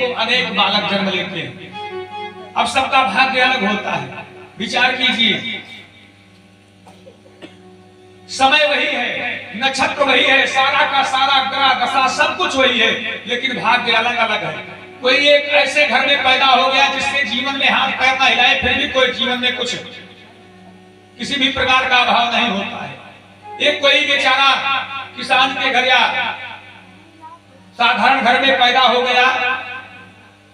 को अनेक बालक जन्म लेते हैं। अब सबका भाग्य अलग होता है। विचार कीजिए, समय वही है, नक्षत्र वही है, सारा का सारा ग्रह दशा सब कुछ वही है, लेकिन भाग्य अलग अलग है। कोई एक ऐसे घर में पैदा हो गया जिससे जीवन में हाथ पैर न हिलाए, फिर भी कोई जीवन में कुछ किसी भी प्रकार का अभाव नहीं होता है। एक कोई बेचारा किसान के घर या साधारण घर में पैदा हो गया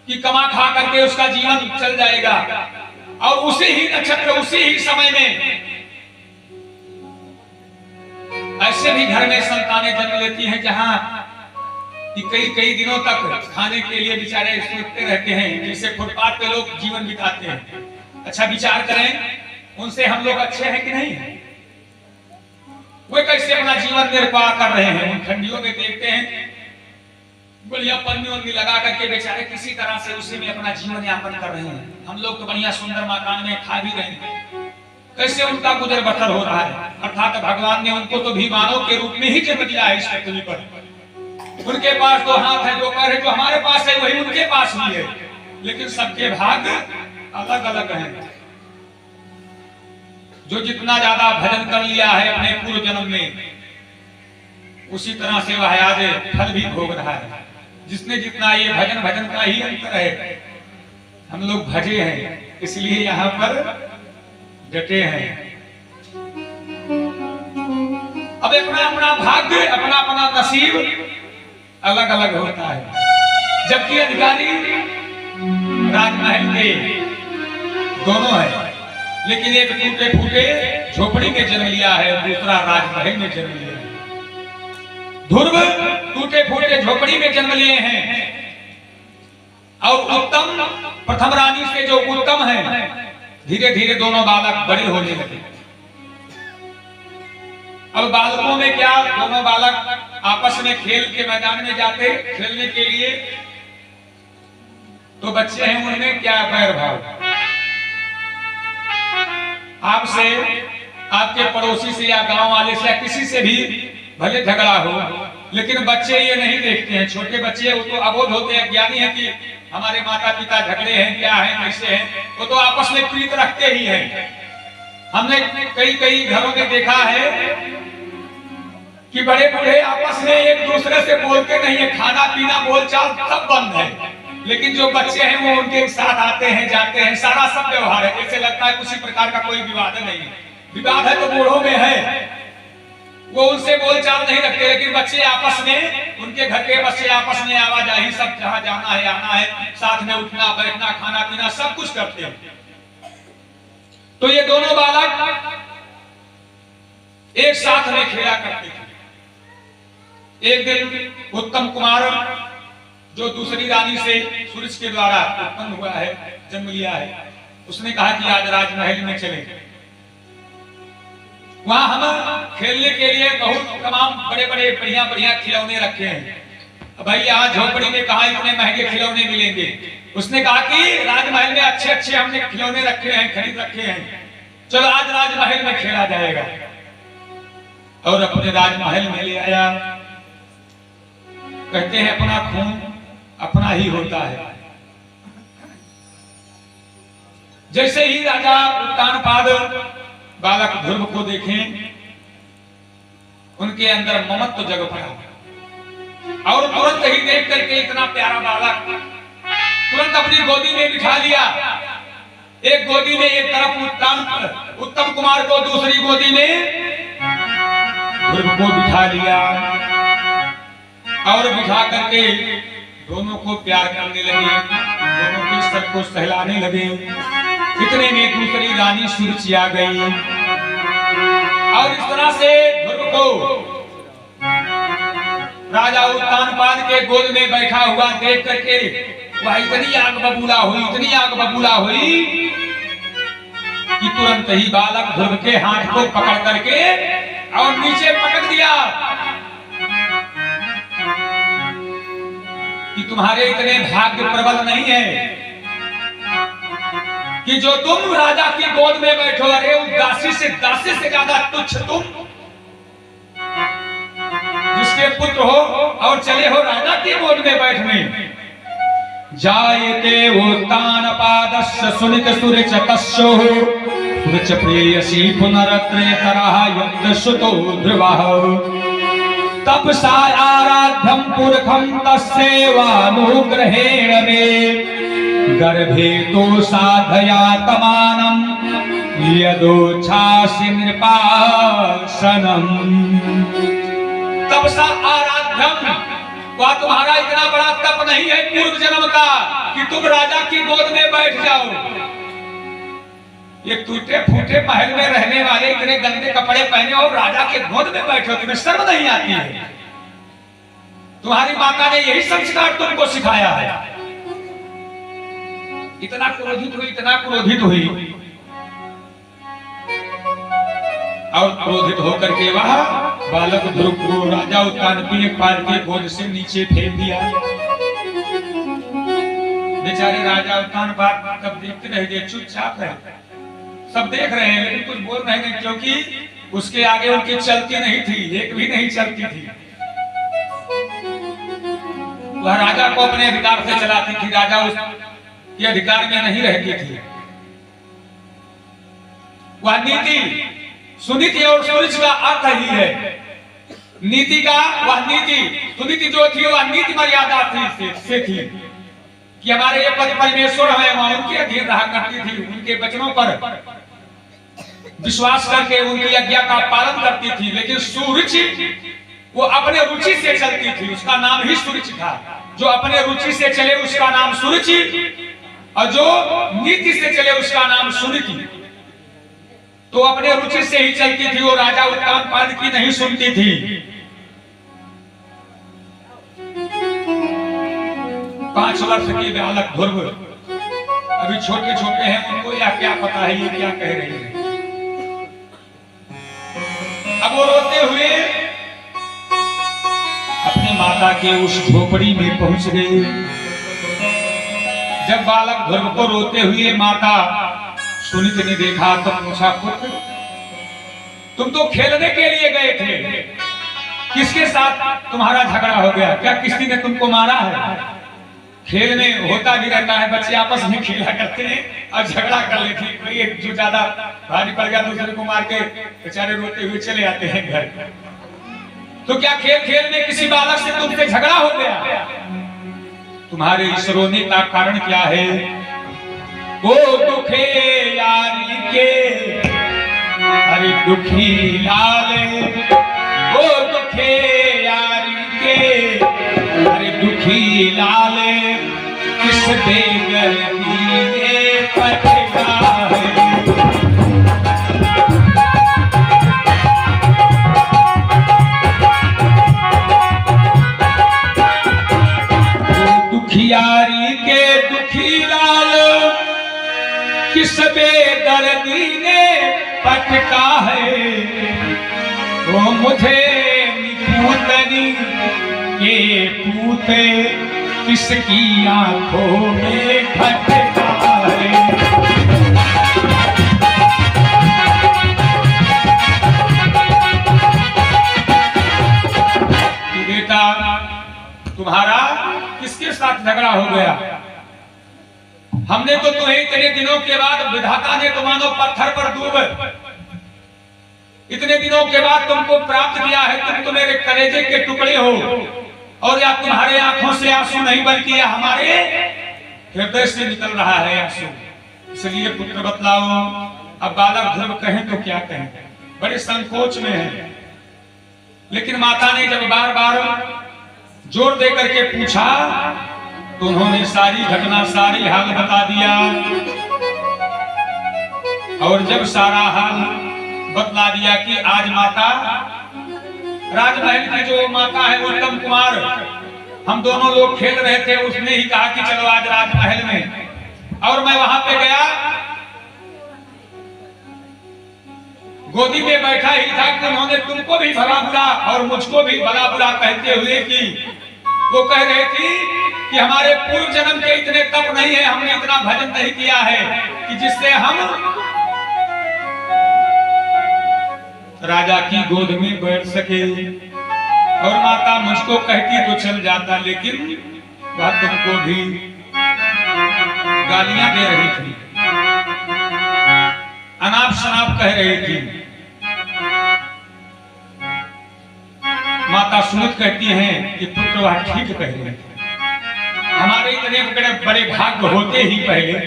कि कमा खा करके उसका जीवन चल जाएगा, और उसी ही नक्षत्र उसी ही समय में ऐसे भी घर में संतानें जन्म लेती हैं जहां कि कई कई दिनों तक खाने के लिए बेचारे सोचते रहते हैं, जैसे फुटपाथ पे लोग जीवन बिताते हैं। अच्छा विचार करें, उनसे हम लोग अच्छे हैं कि नहीं? वे कैसे अपना जीवन निर्वाह कर रहे हैं? उन ठंडियों में देखते हैं बढ़िया पन्नी वन्नी लगा करके बेचारे किसी तरह से उसी में अपना जीवन यापन कर रहे हैं। हम लोग तो बढ़िया सुंदर मकान में खा भी रहे हैं, कैसे उनका गुजर बसर हो रहा है। अर्थात भगवान ने उनको तो भी मानव के रूप में ही जन्म दिया है इस पृथ्वी पर। उनके पास दो हाथ है, दो पैर है, जो हमारे पास है वही उनके पास भी है, लेकिन सबके भाग्य अलग अलग हैं। जो जितना ज्यादा भजन कर लिया है अपने पूर्व जन्म में, उसी तरह से वह आज फल भी भोग रहा है। जिसने जितना, ये भजन का ही अंतर है। हम लोग भजे हैं इसलिए यहाँ पर डटे हैं। अब अपना अपना भाग्य, अपना अपना नसीब अलग अलग होता है। जबकि अधिकारी राजमहल के दोनों है, लेकिन एक टूटे फूटे झोपड़ी में जन्म लिया है, दूसरा राजमहल में जन्म लिया है। ध्रुव टूटे फूटे झोपड़ी में जन्म लिए हैं, और उत्तम प्रथम रानी से जो उत्तम है, धीरे धीरे दोनों बालक बड़े होने लगे। अब बालकों में क्या, दोनों बालक आपस में खेल के मैदान में जाते खेलने के लिए, तो बच्चे हैं उनमें क्या बैर भाव। आपसे, आपके पड़ोसी से या गांव वाले से या किसी से भी भले झगड़ा हो, लेकिन बच्चे ये नहीं देखते हैं। छोटे बच्चे वो तो अबोध होते हैं, ज्ञानी है कि हमारे माता पिता झगड़े हैं, क्या है कैसे हैं, वो तो आपस में प्रीत रखते ही हैं। हमने कई कई घरों में देखा है कि बड़े बूढ़े आपस में एक दूसरे से बोलते नहीं है, खाना पीना बोलचाल सब बंद है, लेकिन जो बच्चे हैं वो उनके साथ आते हैं जाते हैं, सारा सब व्यवहार है, जैसे लगता है किसी प्रकार का कोई विवाद नहीं है। विवाद है तो बूढ़ों में है, वो उनसे बोलचाल नहीं रखते, लेकिन बच्चे आपस में, उनके घर के बच्चे आपस में आवाजाही, सब जहां जाना है आना है, साथ में उठना बैठना खाना पीना सब कुछ करते हैं। तो ये दोनों बालक एक साथ में खेला करते थे। एक दिन उत्तम कुमार, जो दूसरी रानी से सूरज के द्वारा उत्पन्न हुआ है, जन्म लिया है, उसने कहा कि आज राजमहल में चले, वहां हम खेलने के लिए बहुत तमाम बड़े बड़े बढ़िया बढ़िया खिलौने रखे हैं। भाई यहाँ झोपड़ी में कहा इतने महंगे खिलौने मिलेंगे। उसने कहा कि राजमहल में अच्छे अच्छे हमने खिलौने रखे हैं, खरीद रखे हैं, चलो आज राजमहल में खेला जाएगा। और अपने राजमहल में ले आया। कहते हैं अपना खून अपना ही होता है। जैसे ही राजा उत्तानपाद बालक ध्रुव को देखें, उनके अंदर ममत्व जग पड़ा, और तुरंत ही देख करके इतना प्यारा बालक तुरंत अपनी गोदी में बिठा लिया। एक गोदी में एक तरफ उत्तम कुमार को, दूसरी गोदी में ध्रुव को बिठा लिया, और बिठा करके दोनों को प्यार करने लगे, दोनों के सर को सहलाने लगे। इतने में दूसरी रानी सुरुचि आ गई, और इस तरह से ध्रुव को राजा उत्तानपाद के गोद में बैठा हुआ देख करके वह इतनी आग बबूला हुई, इतनी आग बबूला हुई कि तुरंत ही बालक ध्रुव के हाथ को पकड़ करके और नीचे पटक दिया कि तुम्हारे इतने भाग्य प्रबल नहीं है कि जो तुम राजा की गोद में बैठो। अरे उस दासी से ज्यादा तुच्छ तुम, जिसके पुत्र हो और चले हो राजा की गोद में बैठने। जायते उत्तानपादस्य सुनित सुरिच तस्यो सुरिच प्रेयसी पुनरत्रेतरः यज्ञसुतो ध्रुवः तपसा आराध्यं पुरखं तस्यैवानुग्रहेण मे गर्भे तो साधया तमानं यदोच्छासि नृपासनम्। तपसा आराध्यम, वह तुम्हारा इतना बड़ा तप नहीं है पूर्व जन्म का कि तुम राजा की गोद में बैठ जाओ। ये टूटे फूटे महल में रहने वाले इतने गंदे कपड़े पहने और राजा के गोद में बैठे हो, तुम्हें शर्म नहीं आती है? तुम्हारी माता ने यही संस्कार तुमको सिखाया है। इतना क्रोधित हुई और क्रोधित होकर के वह बालक ध्रुव को राजा उत्तानपी ने पार के गोद से नीचे फेंक दिया। बेचारे राजा उत्तानपाद तब देखते रह गए, चुपचाप रहे। सब देख रहे हैं लेकिन कुछ बोल नहीं, क्योंकि उसके आगे उनकी चलती नहीं थी, एक भी नहीं चलती थी। वह राजा को अपने अधिकार से चलाती थी, राजा उसके अधिकार में नहीं रहती थी। वह नीति सुनीति और सुरुचि का अर्थ ही है। नीति का वह नीति, सुनीति जो थी वह नीति मर्यादा से थी कि हमारे ये पति परमेश्वर हमें उनके अधीन रहा करती थी, उनके वचनों पर विश्वास करके उनकी आज्ञा का पालन करती थी। लेकिन सुरुचि वो अपने रुचि से चलती थी, उसका नाम ही सुरुचि था। जो अपने रुचि से चले उसका नाम सुरुचि, और जो नीति से चले उसका नाम सुनीति। तो अपने रुचि से ही चलती थी, वो राजा उत्तानपाद की नहीं सुनती थी। 5 वर्ष के बालक ध्रुव अभी छोटे छोटे हैं, उनको यह क्या पता है ये क्या कह रही है। अब वो रोते हुए अपनी माता के उस झोपड़ी में पहुंच गए। जब बालक ध्रुव को रोते हुए माता सुनीति ने देखा तो पूछा, पुत्र तुम तो खेलने के लिए गए थे, किसके साथ तुम्हारा झगड़ा हो गया? क्या किसी ने तुमको मारा है? खेल में होता भी रहता है, बच्चे आपस में खेला करते हैं और झगड़ा कर लेते हैं। कोई जो ज्यादा भारी पड़ गया दूसरे को मार के बेचारे रोते हुए चले आते हैं घर। तो क्या खेल खेल में किसी बालक से तुमसे झगड़ा हो गया? तुम्हारे इस रोने का कारण क्या है? वो दुखे यारी के अरे दुखी लाले, वो दुखे यारी के अरे दुखी लाले, किस बेगर दीने पटका है। दुखियारी के दुखी लाल, किस बेदर्दी ने पटका है। वो मुझे पूतनी के पूते किसकी आंखों में खटका है। बेटा तुम्हारा किसके साथ झगड़ा हो गया? हमने तो तुम्हें इतने दिनों के बाद, विधाता ने तो मानो पत्थर पर डूब इतने दिनों के बाद तुमको प्राप्त किया है। तुम तो मेरे कलेजे के टुकड़े हो, और या तुम्हारे आंखों से आंसू नहीं बल्कि यह हमारे हृदय से निकल रहा है आंसू। इसलिए पुत्र बतलाओ, अब बालक ध्रुव कहें तो क्या कहें, बड़े संकोच में है। लेकिन माता ने जब बार बार जोर दे करके पूछा तो उन्होंने सारी घटना, सारी हाल बता दिया। और जब सारा हाल बतला दिया कि आज माता, राजमहल की जो माता है उत्तम कुमार, हम दोनों लोग खेल रहे थे, उसने ही कहा कि चलो आज राजमहल में। और मैं वहां पे गया, गोदी में बैठा ही था कि उन्होंने तुमको भी भला बुरा और मुझको भी भला बुरा कहते हुए कि वो कह रहे थी कि हमारे पूर्व जन्म के इतने तप नहीं है, हमने इतना भजन नहीं किया है कि जिससे हम राजा की गोद में बैठ सके। और माता मुझको कहती तो चल जाता, लेकिन वह तुमको भी गालियां दे रही थी, अनाप शनाप कह रही थी। माता सुनत कहती हैं कि पुत्र वह ठीक कह रहे थे, हमारे इतने बड़े भाग्य होते ही पहले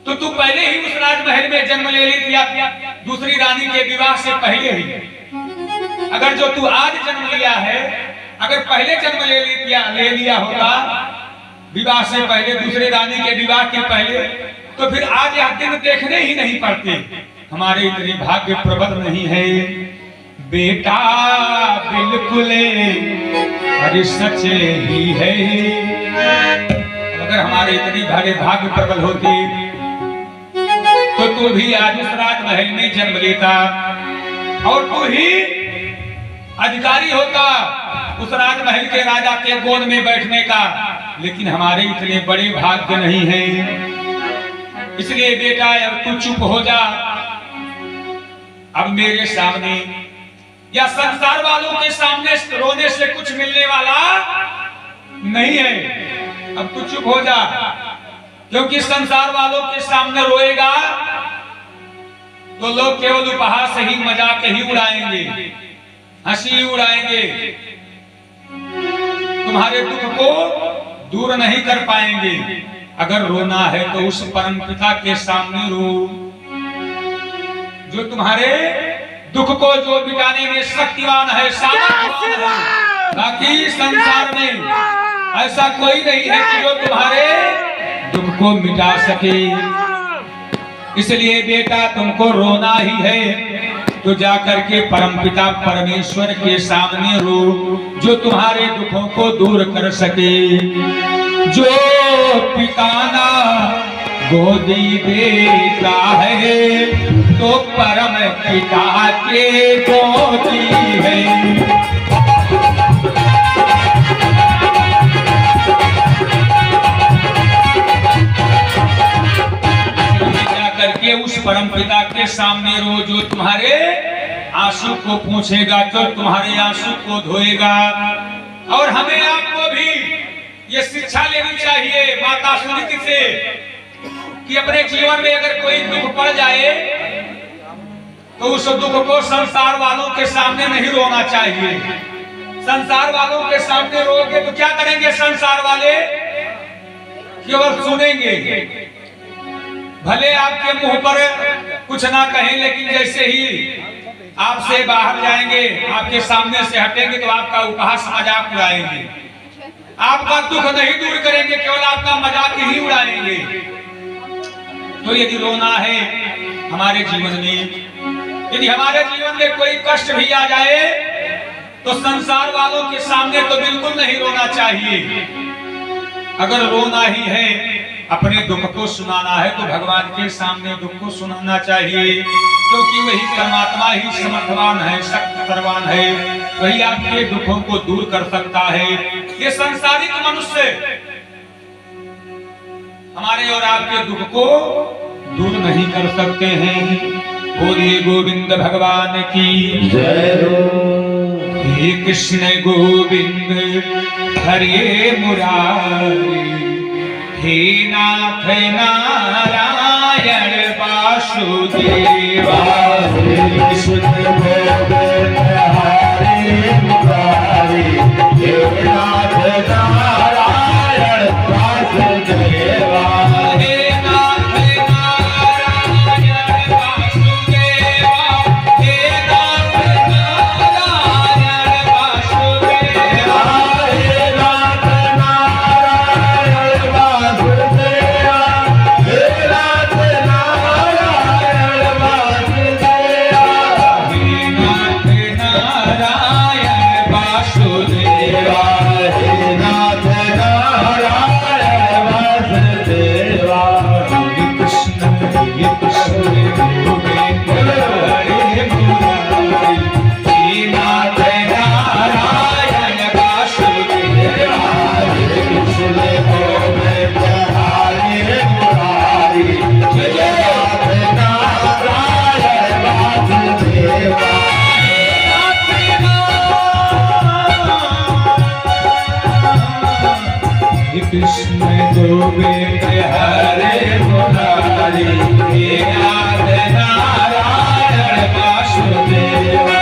तो तू पहले ही उस राजमहल में जन्म ले ली थी, दूसरी रानी के विवाह से पहले ही। अगर जो तू आज जन्म लिया है, अगर पहले जन्म ले लिया होता विवाह से पहले, दूसरे रानी के विवाह के पहले, तो फिर आज यह दिन देखने ही नहीं पड़ते। हमारे इतने भाग्य प्रबल नहीं है बेटा, बिल्कुल अरे सच्चे ही है। अगर हमारे इतनी भारे भाग्य प्रबल होते तो तू भी आज उस राजमहल में जन्म लेता और तू ही अधिकारी होता उस राजमहल के राजा के गोद में बैठने का। लेकिन हमारे इतने बड़े भाग्य नहीं है, इसलिए बेटा अब तू चुप हो जा। अब मेरे सामने या संसार वालों के सामने रोने से कुछ मिलने वाला नहीं है। अब तू चुप हो जा, क्योंकि संसार वालों के सामने रोएगा तो लोग केवल उपहास ही, मजाक ही उड़ाएंगे, हंसी उड़ाएंगे, तुम्हारे दुख को दूर नहीं कर पाएंगे। अगर रोना है तो उस परम पिता के सामने रो, जो तुम्हारे दुख को जो मिटाने में शक्तिवान है, सामर्थ्यवान है। बाकी संसार में ऐसा कोई नहीं है कि जो तुम्हारे दुख को मिटा सके। इसलिए बेटा तुमको रोना ही है तो जाकर के परमपिता परमेश्वर के सामने रो, जो तुम्हारे दुखों को दूर कर सके। जो पिता ना गोदी देता है तो परम पिता के गोदी है। करके उस परम पिता के सामने रो, जो तुम्हारे आंसू को पूछेगा, तो तुम्हारे आंसू को धोएगा। और हमें आपको भी ये शिक्षा लेनी चाहिए माता सुनीति से कि अपने जीवन में अगर कोई दुख पड़ जाए तो उस दुख को संसार वालों के सामने नहीं रोना चाहिए। संसार वालों के सामने रोगे तो क्या करेंगे संसार वाले? केवल सुनेंगे, भले आपके मुंह पर कुछ ना कहें, लेकिन जैसे ही आपसे बाहर जाएंगे, आपके सामने से हटेंगे तो आपका उपहास मजाक उड़ाएंगे, आपका दुख नहीं दूर करेंगे, केवल आपका मजाक ही उड़ाएंगे। तो यदि रोना है हमारे जीवन में, यदि हमारे जीवन में कोई कष्ट भी आ जाए तो संसार वालों के सामने तो बिल्कुल नहीं रोना चाहिए। अगर रोना ही है, अपने दुख को सुनाना है, तो भगवान के सामने दुख को सुनाना चाहिए, क्योंकि वही परमात्मा ही समर्थवान है, शक्तिवान है, वही आपके दुखों को दूर कर सकता है। ये संसारिक मनुष्य हमारे और आपके दुख को दूर नहीं कर सकते हैं। बोलिए गोविंद भगवान की जय हो। हे कृष्ण गोविंद हरे मुरारी, हे नाथ नारायण वासुदेवा, कृष्ण गोविंद हरे मुरारी, हे नाथ नारायण वासुदेवा, हे नाथ नारायण वासुदेवा, हे नाथ नारायण वासुदेवा, हे नाथ नारायण वासुदेवा, हे नाथ नारायण वासुदेवा, गोविंद हरे मुरारी, हे नाथ नारायण वासुदेवा।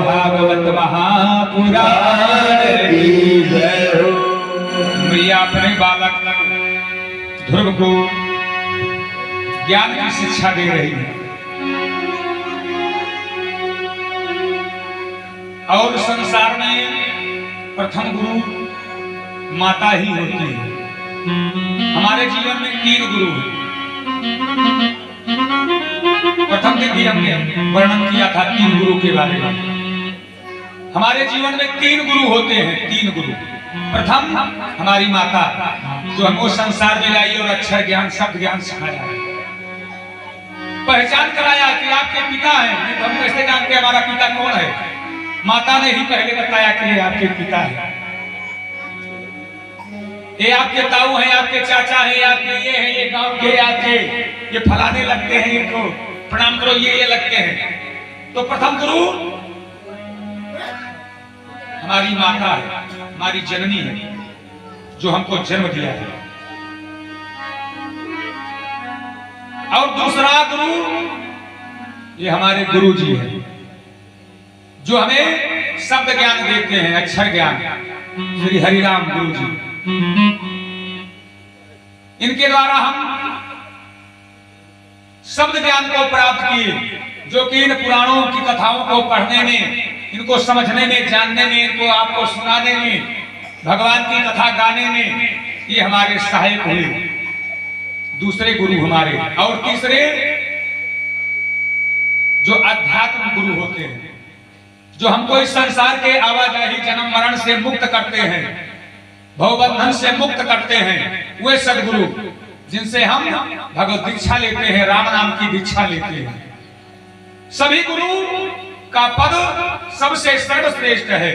भागवत महापुराण की जय हो। मैया अपने बालक ध्रुव को ज्ञान की शिक्षा दे रही है और संसार में प्रथम गुरु माता ही होती है। हमारे जीवन में 3 गुरु हैं। प्रथम दिन भी हमने वर्णन किया था 3 गुरु के बारे में। हमारे जीवन में 3 गुरु होते हैं, 3 गुरु। प्रथम हमारी माता जो हमको संसार में लाई और अक्षर ज्ञान शब्द ज्ञान सिखाया, पहचान कराया कि आपके पिता हैं। हम कैसे जानते हमारा पिता कौन है? माता ने ही पहले बताया कि ये आपके पिता है, ये आपके ताऊ हैं, आपके चाचा हैं, आपके ये हैं, ये गांव के आपके ये फलाने लगते हैं, इनको प्रणाम करो, ये लगते हैं। तो प्रथम गुरु हमारी माता है, हमारी जननी है जो हमको जन्म दिया है। और दूसरा गुरु ये हमारे गुरु जी हैं जो हमें शब्द ज्ञान देते हैं, अक्षर ज्ञान, श्री हरिराम गुरु जी। इनके द्वारा हम शब्द ज्ञान को प्राप्त किए, जो कि इन पुराणों की कथाओं को पढ़ने में, इनको समझने में, जानने में, इनको आपको सुनाने में, भगवान की कथा गाने में ये हमारे सहायक हुए दूसरे गुरु हमारे। और तीसरे जो अध्यात्म गुरु होते हैं, जो हमको इस संसार के आवाजाही जन्म मरण से मुक्त करते हैं, भवबंधन से मुक्त करते हैं, वे सदगुरु जिनसे हम भगवत दीक्षा लेते हैं, राम नाम की दीक्षा लेते हैं। सभी गुरु का पद सबसे सर्वश्रेष्ठ है,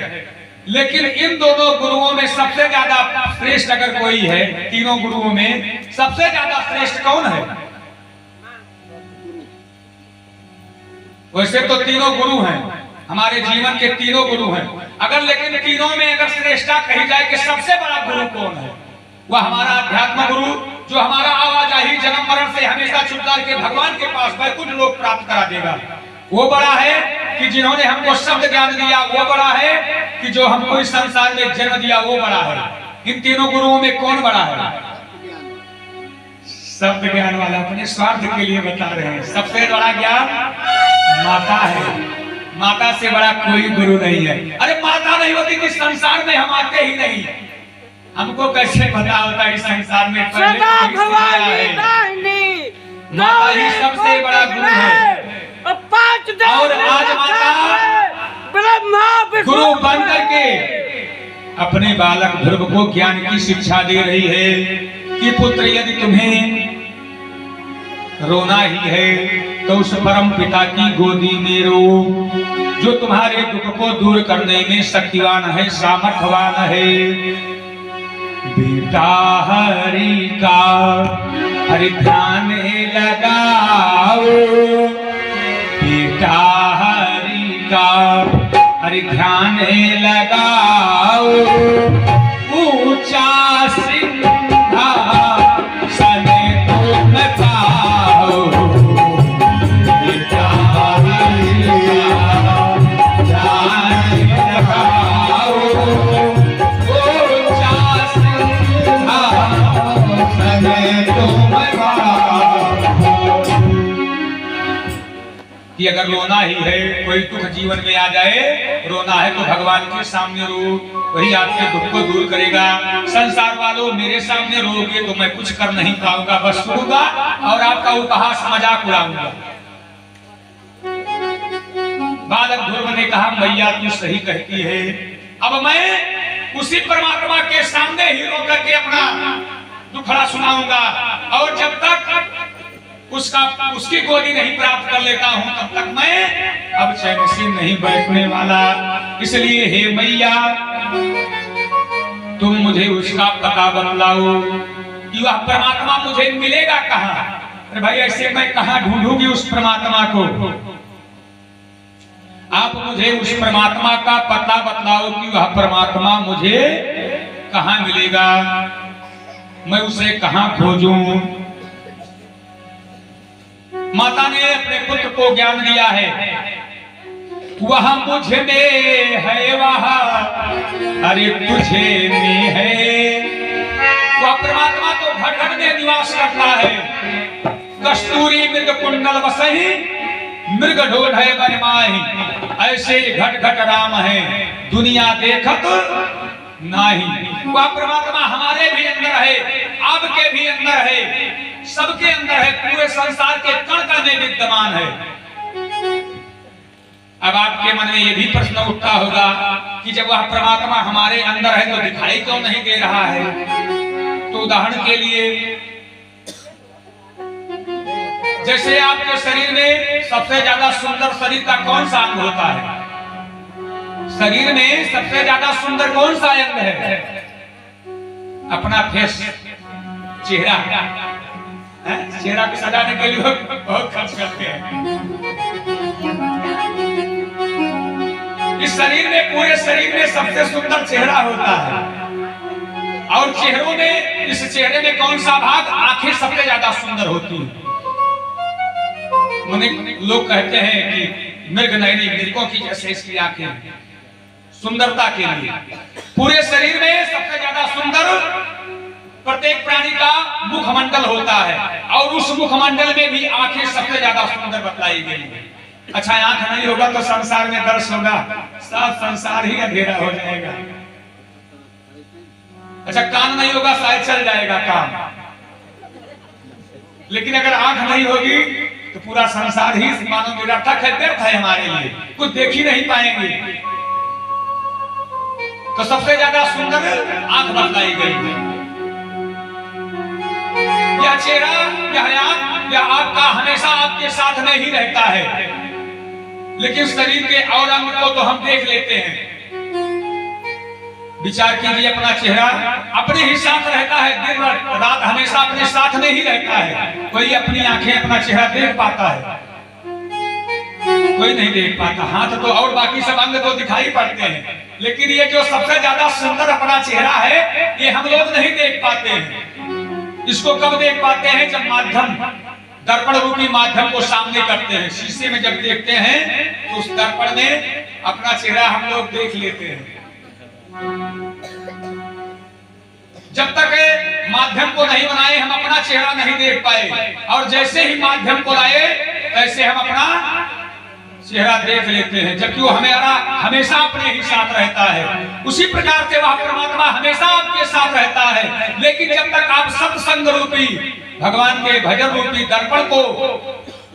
लेकिन इन दोनों गुरुओं में सबसे ज्यादा श्रेष्ठ अगर कोई है, तीनों गुरुओं में सबसे ज्यादा श्रेष्ठ कौन है? वैसे तो तीनों गुरु हैं, हमारे जीवन के तीनों गुरु हैं, अगर लेकिन तीनों में अगर श्रेष्ठता कही जाए कि सबसे बड़ा गुरु कौन है, वह हमारा अध्यात्म गुरु जो हमारा आवाजाही जन्म मरण से हमेशा छुटकार के भगवान के पास वैकुंठ लोक प्राप्त करा देगा। वो बड़ा है कि जिन्होंने हमको शब्द ज्ञान दिया, वो बड़ा है कि जो हमको इस संसार में जन्म दिया, वो बड़ा है। इन तीनों गुरुओं में कौन बड़ा है? शब्द ज्ञान वाला अपने स्वार्थ के लिए बता रहे हैं। सबसे बड़ा ज्ञान माता है, माता से बड़ा कोई गुरु नहीं है। अरे माता नहीं होती तो संसार में हम आते ही नहीं, हमको कैसे पता होता इस संसार में माता ही सबसे बड़ा गुरु है। और आज माता गुरु बन करके अपने बालक ध्रुव को ज्ञान की शिक्षा दे रही है कि पुत्र यदि तुम्हें रोना ही है तो उस परम पिता की गोदी में रो जो तुम्हारे दुख को दूर करने में शक्तिवान है, सामर्थ्यवान है। बेटा हरि का हरि ध्यान लगाओ, बेटा हरि का हरि ध्यान लगाओ, ऊंचा सिंहा सने तुम पाओ, बेटा हरि का ध्यान लगाओ, ऊंचा सिंहा सने तुम पाओ। कि अगर रोना ही है, कोई दुख जीवन में आ जाए, रोना है तो भगवान के सामने रो, वही आपके दुख को दूर करेगा। संसार वालों मेरे सामने रोगे तो मैं कुछ कर नहीं पाऊंगा, बस सुनूंगा और आपका उपहास मजाक उड़ाऊंगा। बालक ध्रुव ने कहा मैया तू सही कहती है, अब मैं उसी परमात्मा के सामने ही रो करके अपना दुखड़ा सुनाऊंगा और जब तक उसकी गोदी नहीं प्राप्त कर लेता हूं तब तक मैं अब चैन से नहीं बैठने वाला। इसलिए हे मैया तुम मुझे उसका पता बतलाओ कि वह परमात्मा मुझे मिलेगा कहां। अरे भाई ऐसे मैं कहां ढूंढूंगी उस परमात्मा को, आप मुझे उस परमात्मा का पता बतलाओ कि वह परमात्मा मुझे कहां मिलेगा, मैं उसे कहां खोजूं। माता ने अपने पुत्र को ज्ञान दिया है, वह मुझ में है वह अरे तुझे में है। वह परमात्मा तो घट घट में निवास करता है, कस्तूरी मृग कुंडल बसही मृग ढोल है बनमाही, ऐसे घट घट राम है दुनिया देखत नहीं। वह परमात्मा हमारे भी अंदर है, आपके भी अंदर है, सबके अंदर है, पूरे संसार के कण कण में विद्यमान है। अब आपके मन में यह भी प्रश्न उठता होगा कि जब वह परमात्मा हमारे अंदर है तो दिखाई क्यों नहीं दे रहा है। तो उदाहरण के लिए जैसे आपके शरीर में सबसे ज्यादा सुंदर शरीर का कौन सा अंग होता है, शरीर में सबसे ज्यादा सुंदर कौन सा अंग है, अपना फेस, चेहरा। चेहरा को सजाने के लिए बहुत खर्च करते हैं। इस शरीर में, पूरे शरीर में सबसे सुंदर चेहरा होता है और चेहरों में, इस चेहरे में कौन सा भाग, आंखें सबसे ज्यादा सुंदर होती है। लोग कहते हैं कि मृग नयनी, मृगों की जैसे इसकी आंखें, सुंदरता के लिए। पूरे शरीर में सबसे ज्यादा सुंदर प्रत्येक प्राणी का मुखमंडल होता है और उस मुखमंडल में भी आंखें सबसे ज्यादा सुंदर बताई गई है। अच्छा आंख नहीं होगा तो संसार में दर्श होगा, सब संसार ही अंधेरा हो जाएगा। अच्छा कान नहीं होगा शायद चल जाएगा काम, लेकिन अगर आंख नहीं होगी तो पूरा संसार ही मानो निरर्थक है, व्यर्थ है हमारे लिए, कुछ देख ही नहीं पाएंगे। तो सबसे ज्यादा सुंदर आंख बताई गई है। यह चेहरा, यह आपका हमेशा आपके साथ में ही रहता है, लेकिन शरीर के और अंग को तो हम देख लेते हैं। विचार कीजिए, अपना चेहरा अपने ही साथ रहता है, दिन रात हमेशा अपने साथ में ही रहता है। कोई अपनी आंखें अपना चेहरा देख पाता है, कोई नहीं देख पाता। हाथ तो और बाकी सब अंग तो दिखाई पड़ते हैं, लेकिन ये जो सबसे ज्यादा सुंदर अपना चेहरा है ये हम लोग नहीं देख पाते हैं। इसको कब देख पाते हैं, जब माध्यम, दर्पण रूपी माध्यम को सामने करते हैं। शीशे में जब देखते हैं तो उस दर्पण में अपना चेहरा हम लोग देख लेते हैं। जब तक माध्यम को नहीं बनाए हम अपना चेहरा नहीं देख पाए, और जैसे ही माध्यम को लाए तैसे हम अपना चेहरा देख लेते हैं, जबकि वो हमारा हमेशा अपने ही साथ रहता है। उसी प्रकार से वह परमात्मा हमेशा आपके साथ रहता है, लेकिन जब तक आप सत्संग रूपी भगवान के भजन रूपी दर्पण को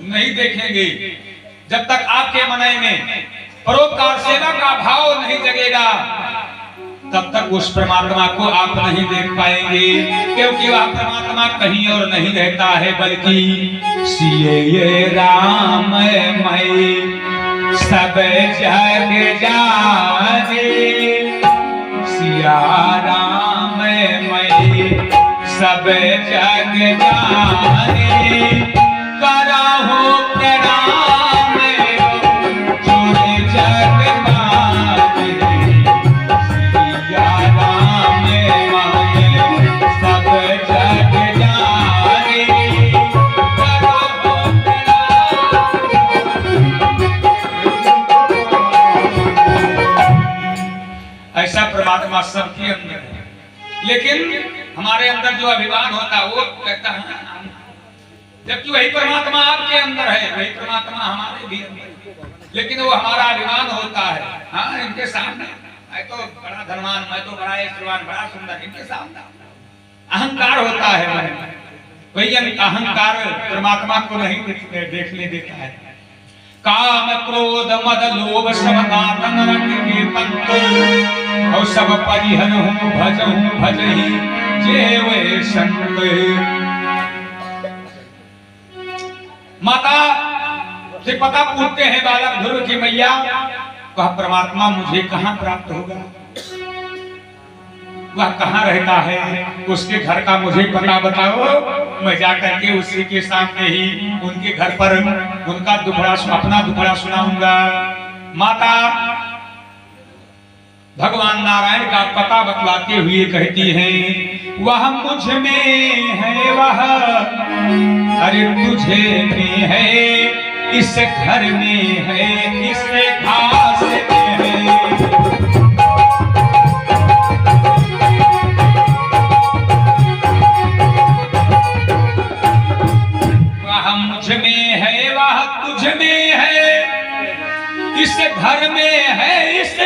नहीं देखेंगे, जब तक आपके मन में परोपकार सेवा का भाव नहीं जगेगा, तब तक उस परमात्मा को आप नहीं देख पाएंगे, क्योंकि वह परमात्मा कहीं और नहीं रहता है, बल्कि सिए राम मई सब जग जाने, सिया राम मई सब जग जाने, करहु प्रणाम जुड़ जग माने, सिया राम माए सब जग जाने, करहु प्रणाम। ऐसा परमात्मा सबके अंदर है, लेकिन हमारे अंदर जो अभिमान होता है वो कहता है, जबकि वही परमात्मा आपके अंदर है, वही परमात्मा हमारे भी अंदर है, लेकिन वो हमारा अभिमान होता है। हाँ, इनके सामने मैं तो बड़ा धनवान, मैं तो बड़ा ऐश्वर्यवान, बड़ा सुंदर, इनके सामने अहंकार होता है मन में। वही अहंकार परमात्मा को नहीं देखने देता है। काम क्रोध मद लोभ सब नाटन रंग के पंत, और सब परिहन हूँ भजहूँ भजही जेवे संत। माता से पता पूछते हैं बालक ध्रुव की मैया, वह परमात्मा मुझे कहाँ प्राप्त होगा, वह कहाँ रहता है, उसके घर का मुझे पता बताओ, मैं जाकर के उसी के सामने ही उनके घर पर उनका अपना दुखड़ा सुनाऊंगा। माता भगवान नारायण का पता बतलाते हुए कहती हैं, वह मुझ में है, वह अरे तुझे में है, इस घर में है, इस घास में है। वह मुझ में है, वह तुझ में है, इस घर में है, इस